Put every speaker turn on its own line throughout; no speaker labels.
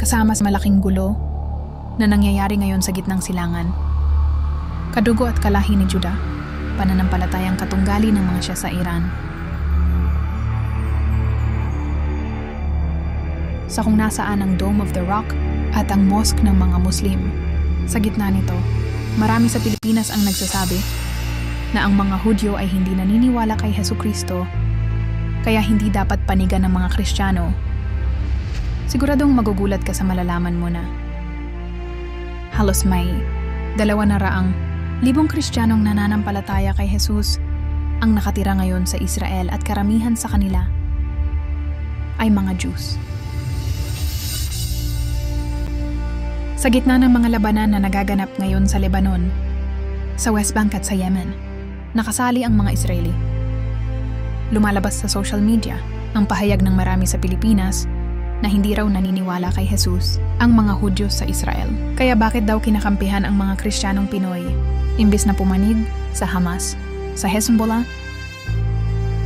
kasama sa malaking gulo na nangyayari ngayon sa gitnang silangan. Kadugo at kalahi ni Judah, pananampalatayang katunggali ng mga siya sa Iran. Sa kung nasaan ang Dome of the Rock at ang mosque ng mga Muslim. Sa gitna nito, marami sa Pilipinas ang nagsasabi na ang mga Hudyo ay hindi naniniwala kay Hesukristo, kaya hindi dapat panigan ng mga Kristiyano. Siguradong magugulat ka sa malalaman mo na halos may 200,000 Kristiyanong nananampalataya kay Jesus ang nakatira ngayon sa Israel at karamihan sa kanila ay mga Jews. Sa gitna ng mga labanan na nagaganap ngayon sa Lebanon, sa West Bank at sa Yemen, nakasali ang mga Israeli. Lumalabas sa social media ang pahayag ng marami sa Pilipinas na hindi raw naniniwala kay Jesus ang mga Hudyo sa Israel. Kaya bakit daw kinakampihan ang mga Kristiyanong Pinoy imbis na pumanig sa Hamas, sa Hezbollah?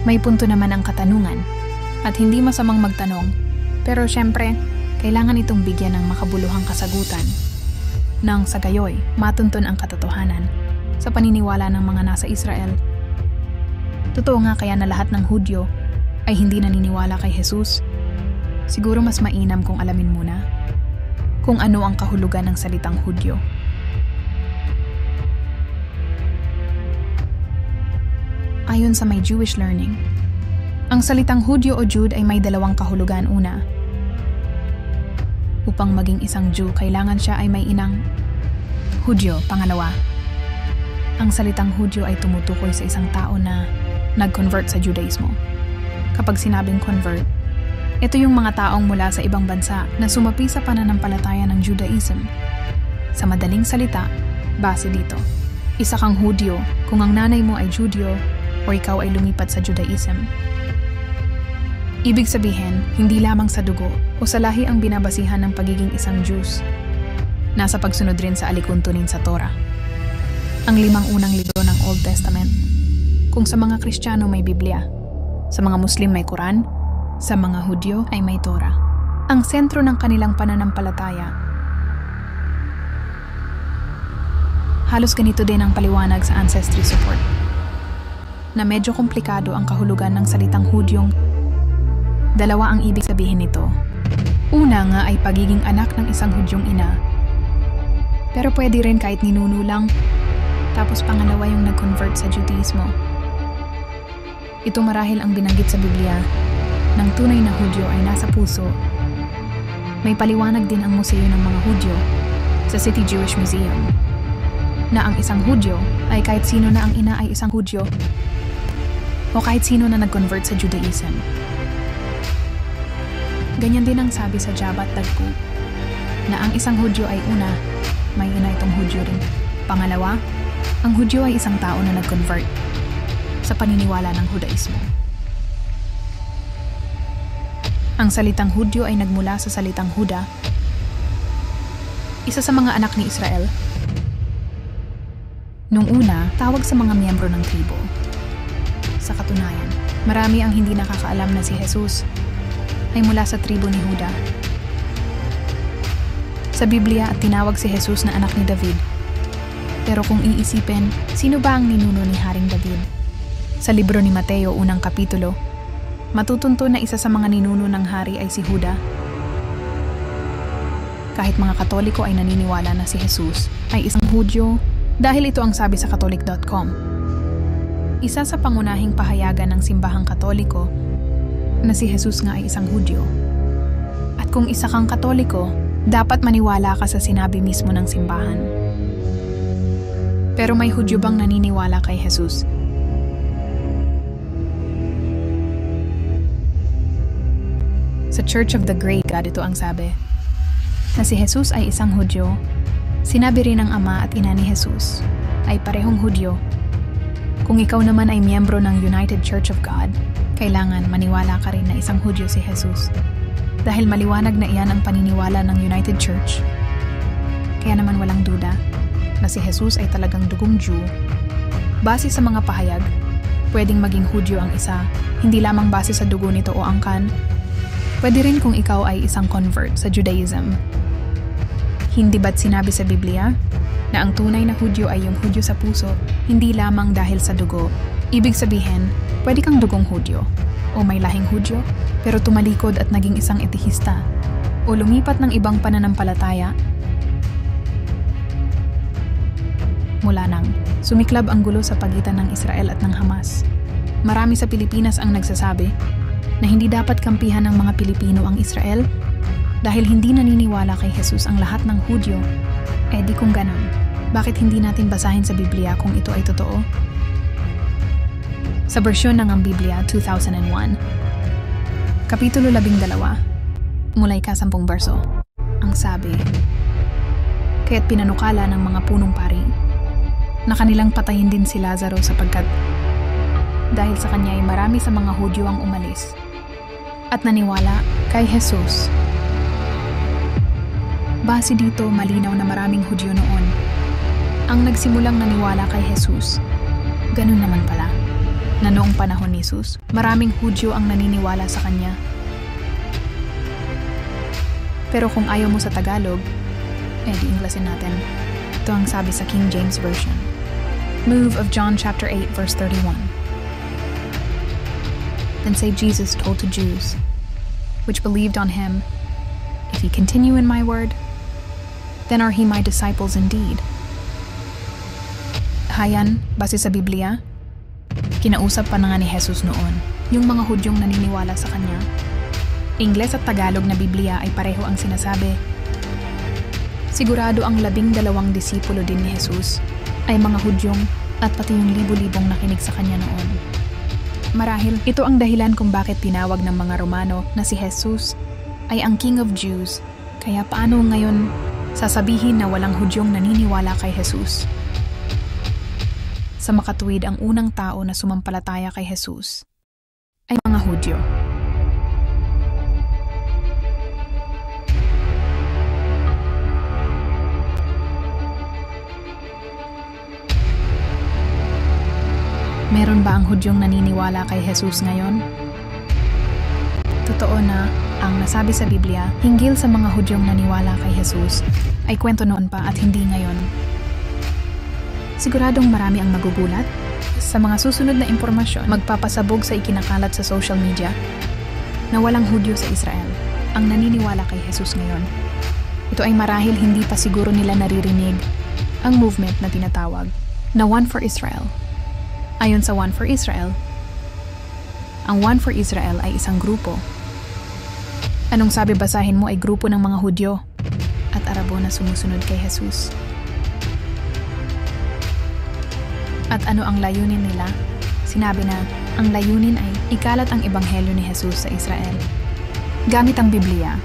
May punto naman ang katanungan at hindi masamang magtanong, pero syempre, kailangan itong bigyan ng makabuluhang kasagutan nang sa gayoy matuntun ang katotohanan sa paniniwala ng mga nasa Israel. Totoo nga kaya na lahat ng Hudyo ay hindi naniniwala kay Jesus? Siguro mas mainam kung alamin muna kung ano ang kahulugan ng salitang Hudyo. Ayon sa may Jewish learning, ang salitang Hudyo o Jude ay may dalawang kahulugan. Una, upang maging isang Jew, kailangan siya ay may inang Hudyo. Pangalawa, ang salitang Hudyo ay tumutukoy sa isang tao na nag-convert sa Judaismo. Kapag sinabing convert, ito yung mga taong mula sa ibang bansa na sumapi sa pananampalataya ng Judaism. Sa madaling salita, base dito, isa kang Hudyo kung ang nanay mo ay Judyo o ikaw ay lumipat sa Judaism. Ibig sabihin, hindi lamang sa dugo o sa lahi ang binabasihan ng pagiging isang Jews. Nasa pagsunod rin sa alikuntunin sa Torah, ang 5 unang libro ng Old Testament. Kung sa mga Kristiyano may Biblia, sa mga Muslim may Quran, sa mga Hudyo ay may Torah. Ang sentro ng kanilang pananampalataya. Halos ganito din ang paliwanag sa Ancestry Support, na medyo komplikado ang kahulugan ng salitang Hudyong. Dalawa ang ibig sabihin nito. Una nga ay pagiging anak ng isang Hudyong ina. Pero pwede rin kahit ninuno lang, tapos pangalawa yung nag-convert sa Judaismo. Ito marahil ang binanggit sa Biblia ng tunay na Hudyo ay nasa puso. May paliwanag din ang museo ng mga Hudyo sa City Jewish Museum na ang isang Hudyo ay kahit sino na ang ina ay isang Hudyo o kahit sino na nag-convert sa Judaism. Ganyan din ang sabi sa Jabat Dagku na ang isang Hudyo ay una, may ina itong Hudyo rin. Pangalawa, ang Hudyo ay isang tao na nag-convert sa paniniwala ng Judaismo. Ang salitang Hudyo ay nagmula sa salitang Huda, isa sa mga anak ni Israel. Nung una, tawag sa mga miyembro ng tribo. Sa katunayan, marami ang hindi nakakaalam na si Jesus ay mula sa tribo ni Huda. Sa Biblia at tinawag si Jesus na anak ni David. Pero kung iisipin, sino ba ang ninuno ni Haring David? Sa libro ni Mateo, unang kapitulo, matutunto na isa sa mga ninuno ng hari ay si Huda. Kahit mga Katoliko ay naniniwala na si Jesus ay isang Hudyo dahil ito ang sabi sa Catholic.com. Isa sa pangunahing pahayagan ng simbahang Katoliko na si Jesus nga ay isang Hudyo. At kung isa kang Katoliko, dapat maniwala ka sa sinabi mismo ng simbahan. Pero may Hudyo bang naniniwala kay Jesus? Sa Church of the Great God, ito ang sabi, na si Jesus ay isang Hudyo. Sinabi rin ng ama at ina ni Jesus ay parehong Hudyo. Kung ikaw naman ay miyembro ng United Church of God, kailangan maniwala ka rin na isang Hudyo si Jesus. Dahil maliwanag na iyan ang paniniwala ng United Church. Kaya naman walang duda na si Jesus ay talagang dugong Jew. Base sa mga pahayag, pwedeng maging Hudyo ang isa, hindi lamang base sa dugo nito o angkan, Pwede rin kung ikaw ay isang convert sa Judaism. Hindi ba't sinabi sa Biblia na ang tunay na Hudyo ay yung Hudyo sa puso, hindi lamang dahil sa dugo? Ibig sabihin, pwede kang dugong Hudyo o may lahing Hudyo pero tumalikod at naging isang etihista o lumipat ng ibang pananampalataya. Mula nang sumiklab ang gulo sa pagitan ng Israel at ng Hamas, marami sa Pilipinas ang nagsasabi na hindi dapat kampihan ng mga Pilipino ang Israel dahil hindi naniniwala kay Jesus ang lahat ng Hudyo. Eh di kung ganun, bakit hindi natin basahin sa Biblia kung ito ay totoo? Sa bersyon ng ang Biblia 2001, Kapitulo 12, mula ika-10 berso, ang sabi, "Kaya't pinanukala ng mga punong pari na kanilang patayin din si Lazaro sapagkat dahil sa kanya ay marami sa mga Hudyo ang umalis at naniwala kay Jesus." Base dito, malinaw na maraming Hudyo noon ang nagsimulang naniwala kay Jesus. Ganun naman pala, na noong panahon ni Jesus, maraming Hudyo ang naniniwala sa kanya. Pero kung ayaw mo sa Tagalog, di Inglesin natin. Ito ang sabi sa King James Version. Move of John chapter 8 verse 31. Then say Jesus told to Jews, which believed on him, "If ye continue in my word, then are he my disciples indeed." Hayan, base sa Biblia, kinausap pa na nga ni Jesus noon yung mga Hudyong naniniwala sa kanya. Ingles at Tagalog na Biblia ay pareho ang sinasabi. Sigurado ang 12 disipulo din ni Jesus ay mga Hudyong at pati yung libo-libong nakinig sa kanya noon. Marahil, ito ang dahilan kung bakit tinawag ng mga Romano na si Jesus ay ang King of Jews. Kaya paano ngayon sasabihin na walang Hudyong naniniwala kay Jesus? Sa makatuwid, ang unang tao na sumampalataya kay Jesus ay mga Hudyo. Meron ba ang Hudyong naniniwala kay Jesus ngayon? Totoo na ang nasabi sa Biblia hinggil sa mga Hudyong naniwala kay Jesus ay kwento noon pa at hindi ngayon. Siguradong marami ang magugulat sa mga susunod na impormasyon, magpapasabog sa ikinakalat sa social media na walang Hudyo sa Israel ang naniniwala kay Jesus ngayon. Ito ay marahil hindi pa siguro nila naririnig ang movement na tinatawag na One for Israel. Ayon sa One for Israel, ang One for Israel ay isang grupo. Anong sabi, basahin mo, ay grupo ng mga Hudyo at Arabo na sumusunod kay Jesus. At ano ang layunin nila? Sinabi na, ang layunin ay ikalat ang ebanghelyo ni Jesus sa Israel. Gamit ang Biblia.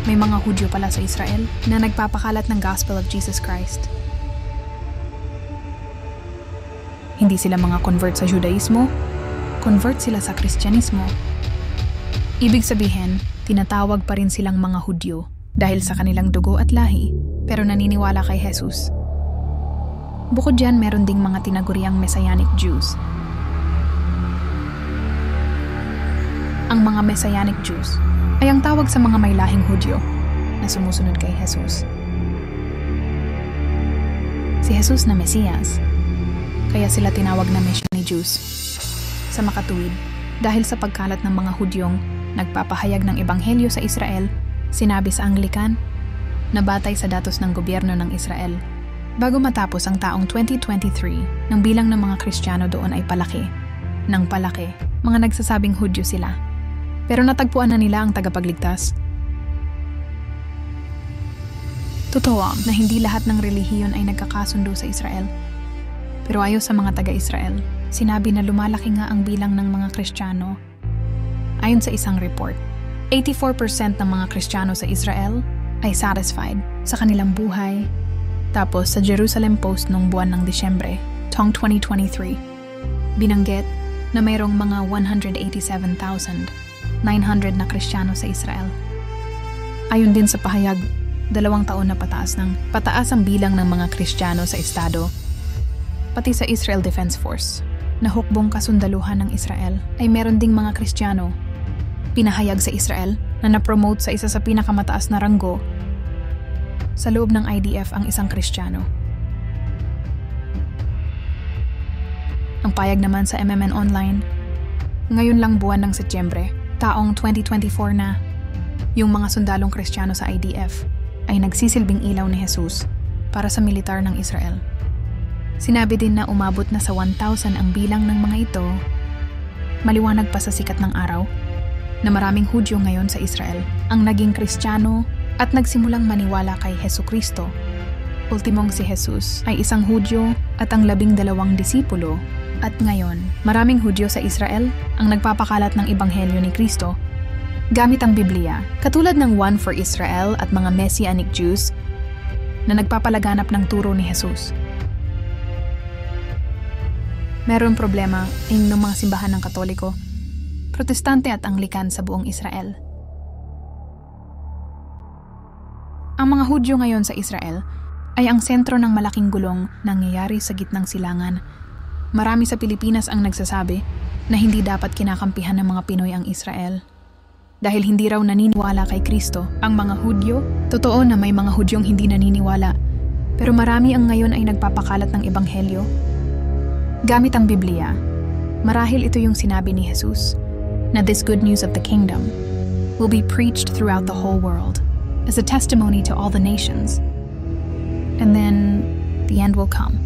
May mga Hudyo pala sa Israel na nagpapakalat ng Gospel of Jesus Christ. Hindi sila mga convert sa Judaismo, convert sila sa Kristyanismo. Ibig sabihin, tinatawag pa rin silang mga Hudyo dahil sa kanilang dugo at lahi, pero naniniwala kay Jesus. Bukod dyan, meron ding mga tinaguriang Messianic Jews. Ang mga Messianic Jews ay ang tawag sa mga may lahing Hudyo na sumusunod kay Jesus. Si Jesus na Mesiyas, kaya sila tinawag na Messianic Jews. Sa makatuwid, dahil sa pagkalat ng mga Hudyong nagpapahayag ng ebanghelyo sa Israel, sinabi sa Anglican na batay sa datos ng gobyerno ng Israel, bago matapos ang taong 2023, nang bilang ng mga Kristiyano doon ay palaki. Nang palaki, mga nagsasabing Hudyo sila. Pero natagpuan na nila ang tagapagligtas. Totoo na hindi lahat ng relihiyon ay nagkakasundo sa Israel. Pero ayon sa mga taga-Israel, sinabi na lumalaki nga ang bilang ng mga Kristiyano. Ayon sa isang report, 84% ng mga Kristiyano sa Israel ay satisfied sa kanilang buhay. Tapos sa Jerusalem Post noong buwan ng Disyembre, taong 2023, binanggit na mayroong mga 187,900 na Kristiyano sa Israel. Ayon din sa pahayag, 2 taon na pataas ang bilang ng mga Kristiyano sa estado. Pati sa Israel Defense Force, na hukbong kasundaluhan ng Israel, ay meron ding mga Kristiyano. pinahayag sa Israel na napromote sa isa sa pinakamataas na ranggo sa loob ng IDF ang isang Kristiyano. Ang payag naman sa MMN Online, ngayon lang buwan ng Setyembre, taong 2024 na, yung mga sundalong Kristiyano sa IDF ay nagsisilbing ilaw ni Jesus para sa militar ng Israel. Sinabi din na umabot na sa 1,000 ang bilang ng mga ito, maliwanag pa sa sikat ng araw, na maraming Hudyo ngayon sa Israel ang naging Kristiyano at nagsimulang maniwala kay Hesukristo. Ultimong si Jesus ay isang Hudyo at ang 12 disipulo, at ngayon, maraming Hudyo sa Israel ang nagpapakalat ng Ebanghelyo ni Kristo gamit ang Biblia, katulad ng One for Israel at mga Messianic Jews na nagpapalaganap ng turo ni Jesus. Meron problema ng mga simbahan ng Katoliko, Protestante at Anglican sa buong Israel. Ang mga Hudyo ngayon sa Israel ay ang sentro ng malaking gulong na nangyayari sa gitnang silangan. Marami sa Pilipinas ang nagsasabi na hindi dapat kinakampihan ng mga Pinoy ang Israel. Dahil hindi raw naniniwala kay Kristo ang mga Hudyo. Totoo na may mga Hudyong hindi naniniwala, pero marami ang ngayon ay nagpapakalat ng Ebanghelyo gamit ang Biblia. Marahil ito yung sinabi ni Jesus, na this good news of the kingdom will be preached throughout the whole world as a testimony to all the nations. And then the end will come.